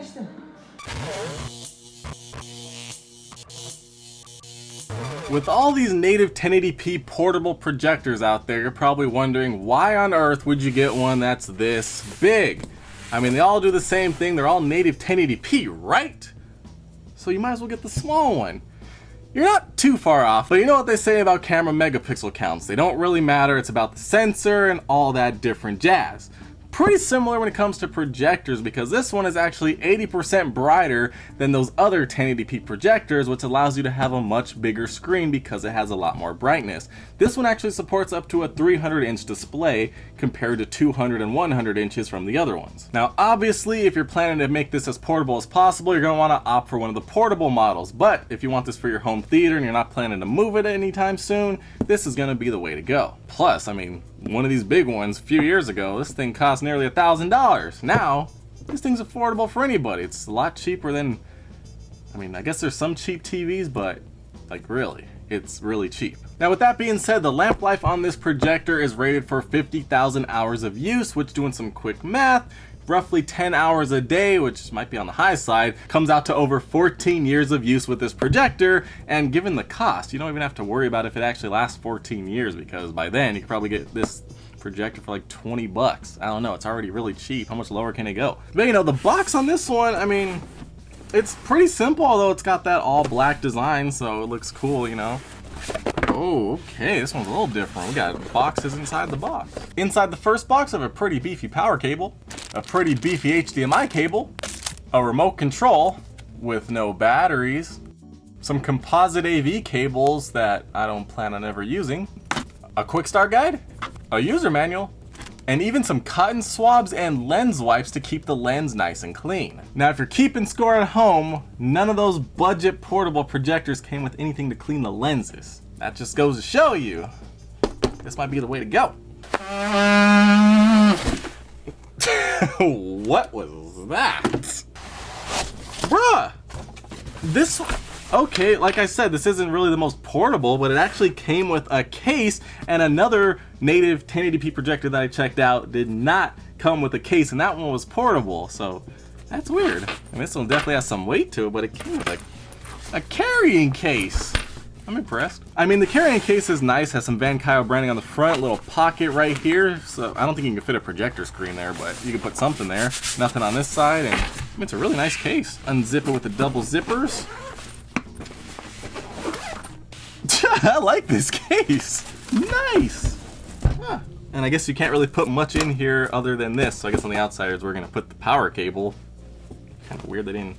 açtım. With all these native 1080p portable projectors out there, you're probably wondering why on earth would you get one that's this big? I mean, they all do the same thing, they're all native 1080p, right? So you might as well get the small one. You're not too far off, but you know what they say about camera megapixel counts. They don't really matter, it's about the sensor and all that different jazz. Pretty similar when it comes to projectors, because this one is actually 80% brighter than those other 1080p projectors, which allows you to have a much bigger screen because it has a lot more brightness. This one actually supports up to a 300-inch display compared to 200 and 100 inches from the other ones. Now obviously, if you're planning to make this as portable as possible, you're going to want to opt for one of the portable models, but if you want this for your home theater and you're not planning to move it anytime soon, this is going to be the way to go. Plus, I mean, one of these big ones a few years ago, this thing cost nearly $1,000. Now, this thing's affordable for anybody. It's a lot cheaper than, I mean, I guess there's some cheap TVs, but like really, it's really cheap. Now with that being said, the lamp life on this projector is rated for 50,000 hours of use, which doing some quick math, roughly 10 hours a day, which might be on the high side, comes out to over 14 years of use with this projector. And given the cost, you don't even have to worry about if it actually lasts 14 years, because by then you could probably get this projector for like 20 bucks. I don't know, it's already really cheap. How much lower can it go? But you know, the box on this one, I mean, it's pretty simple, although it's got that all black design, so it looks cool, you know. Oh, okay, this one's a little different. We got boxes inside the box. Inside the first box, I have a pretty beefy power cable, a pretty beefy HDMI cable, a remote control with no batteries, some composite AV cables that I don't plan on ever using, a quick start guide, a user manual, and even some cotton swabs and lens wipes to keep the lens nice and clean. Now, if you're keeping score at home, none of those budget portable projectors came with anything to clean the lenses. That just goes to show you, this might be the way to go. What was that? Bruh! This, okay, like I said, this isn't really the most portable, but it actually came with a case, and another native 1080p projector that I checked out did not come with a case, and that one was portable, so that's weird. I mean, this one definitely has some weight to it, but it came with a carrying case. I'm impressed. I mean, the carrying case is nice, has some VANKYO branding on the front, little pocket right here, so I don't think you can fit a projector screen there, but you can put something there. Nothing on this side, and I mean, it's a really nice case. Unzip it with the double zippers. I like this case. Nice. Huh. And I guess you can't really put much in here other than this, so I guess on the outside is we're gonna put the power cable. Kind of weird they didn't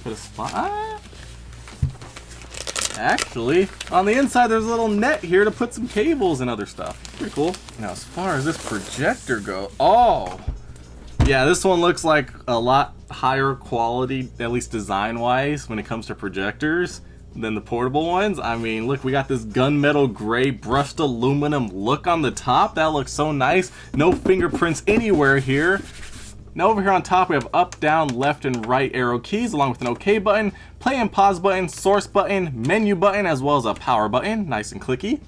put a spot. Actually, on the inside there's a little net here to put some cables and other stuff. Pretty cool. Now as far as this projector goes, oh, yeah, this one looks like a lot higher quality, at least design-wise, when it comes to projectors than the portable ones. I mean, look, we got this gunmetal gray brushed aluminum look on the top. That looks so nice. No fingerprints anywhere here. Now over here on top we have up, down, left, and right arrow keys along with an OK button, play and pause button, source button, menu button, as well as a power button, nice and clicky.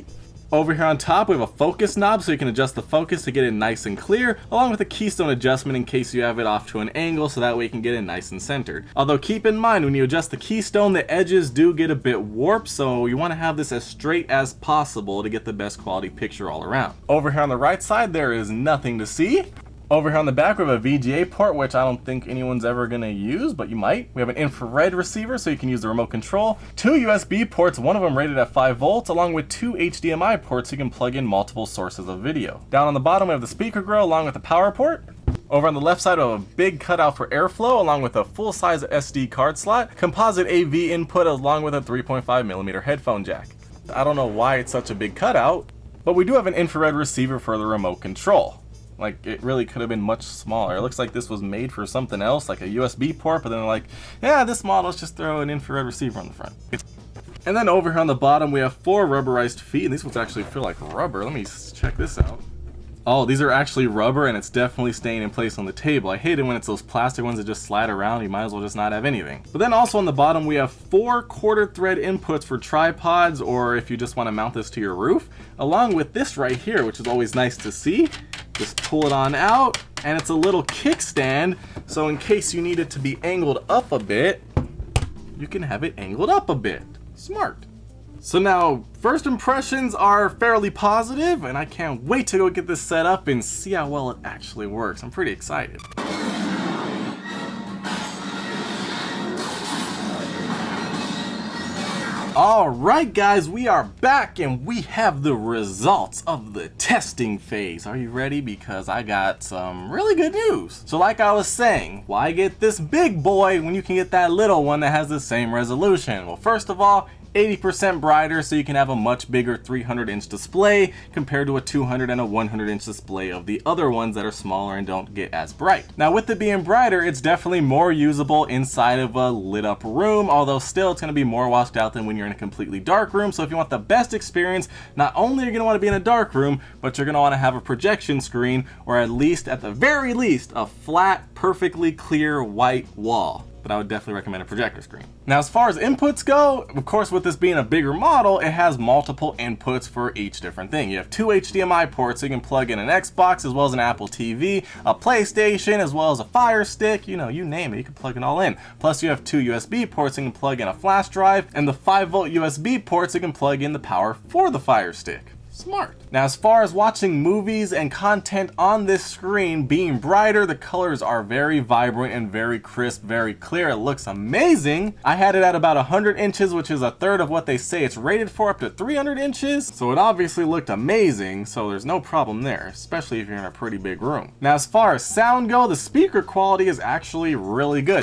Over here on top we have a focus knob so you can adjust the focus to get it nice and clear, along with a keystone adjustment in case you have it off to an angle so that way you can get it nice and centered. Although keep in mind when you adjust the keystone, the edges do get a bit warped, so you want to have this as straight as possible to get the best quality picture all around. Over here on the right side there is nothing to see. Over here on the back we have a VGA port, which I don't think anyone's ever going to use, but you might. We have an infrared receiver so you can use the remote control. 2 USB ports, one of them rated at 5 volts, along with 2 HDMI ports so you can plug in multiple sources of video. Down on the bottom we have the speaker grill along with the power port. Over on the left side we have a big cutout for airflow along with a full-size SD card slot, composite AV input along with a 3.5mm headphone jack. I don't know why it's such a big cutout, but we do have an infrared receiver for the remote control. Like, it really could have been much smaller. It looks like this was made for something else, like a USB port, but then they're like, yeah, this model, let's just throw an infrared receiver on the front. And then over here on the bottom, we have 4 rubberized feet, and these ones actually feel like rubber. Let me check this out. Oh, these are actually rubber, and it's definitely staying in place on the table. I hate it when it's those plastic ones that just slide around. You might as well just not have anything. But then also on the bottom, we have 4 quarter thread inputs for tripods, or if you just want to mount this to your roof, along with this right here, which is always nice to see. Just pull it on out, and it's a little kickstand, so in case you need it to be angled up a bit, you can have it angled up a bit. Smart. So now, first impressions are fairly positive, and I can't wait to go get this set up and see how well it actually works. I'm pretty excited. Alright guys, we are back and we have the results of the testing phase. Are you ready? Because I got some really good news. So like I was saying, why get this big boy when you can get that little one that has the same resolution? Well, first of all, 80% brighter, so you can have a much bigger 300-inch display compared to a 200 and a 100-inch display of the other ones that are smaller and don't get as bright. Now with it being brighter, it's definitely more usable inside of a lit up room, although still it's going to be more washed out than when you're in a completely dark room. So if you want the best experience, not only are you going to want to be in a dark room, but you're going to want to have a projection screen, or at the very least, a flat, perfectly clear white wall. But I would definitely recommend a projector screen. Now as far as inputs go, of course with this being a bigger model, it has multiple inputs for each different thing. You have 2 HDMI ports, so you can plug in an Xbox as well as an Apple TV, a PlayStation, as well as a Fire Stick, you know, you name it, you can plug it all in. Plus you have 2 USB ports, so you can plug in a flash drive, and the 5-volt USB ports, so you can plug in the power for the Fire Stick. Smart. Now as far as watching movies and content on this screen being brighter, the colors are very vibrant and very crisp, very clear. It looks amazing. I had it at about 100 inches, which is a third of what they say it's rated for, up to 300 inches. So it obviously looked amazing, so there's no problem there, especially if you're in a pretty big room. Now as far as sound go, the speaker quality is actually really good.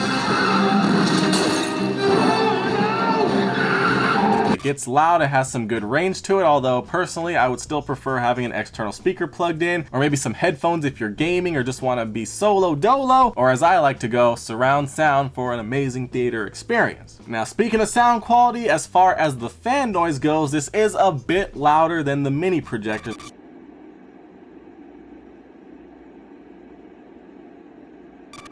It gets loud, it has some good range to it, although personally I would still prefer having an external speaker plugged in, or maybe some headphones if you're gaming or just want to be solo dolo, or as I like to go, surround sound for an amazing theater experience. Now speaking of sound quality, as far as the fan noise goes, this is a bit louder than the mini projector.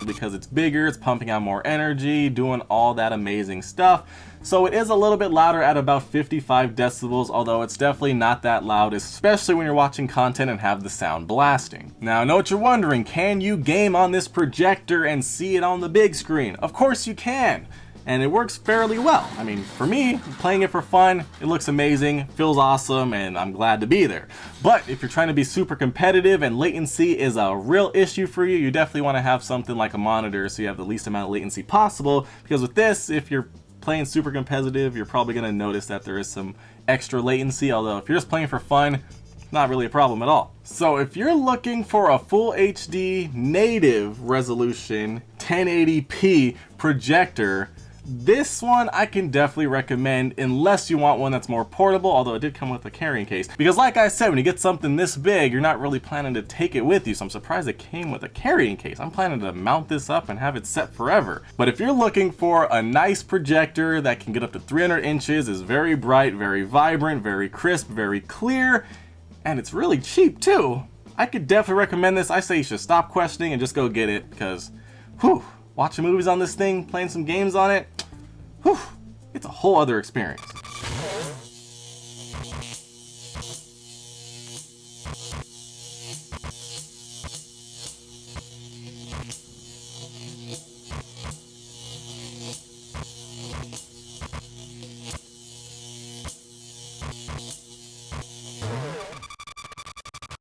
Because it's bigger, it's pumping out more energy, doing all that amazing stuff. So it is a little bit louder at about 55 decibels, although it's definitely not that loud, especially when you're watching content and have the sound blasting. Now I know what you're wondering, can you game on this projector and see it on the big screen? Of course you can! And it works fairly well. I mean, for me, playing it for fun, it looks amazing, feels awesome, and I'm glad to be there. But if you're trying to be super competitive and latency is a real issue for you, you definitely want to have something like a monitor so you have the least amount of latency possible, because with this, if you're playing super competitive, you're probably going to notice that there is some extra latency, although if you're just playing for fun, not really a problem at all. So if you're looking for a full HD native resolution 1080p projector, this one I can definitely recommend, unless you want one that's more portable, although it did come with a carrying case. Because like I said, when you get something this big, you're not really planning to take it with you, so I'm surprised it came with a carrying case. I'm planning to mount this up and have it set forever. But if you're looking for a nice projector that can get up to 300 inches, is very bright, very vibrant, very crisp, very clear, and it's really cheap too, I could definitely recommend this. I say you should stop questioning and just go get it, because whew, watching movies on this thing, playing some games on it, whew, it's a whole other experience.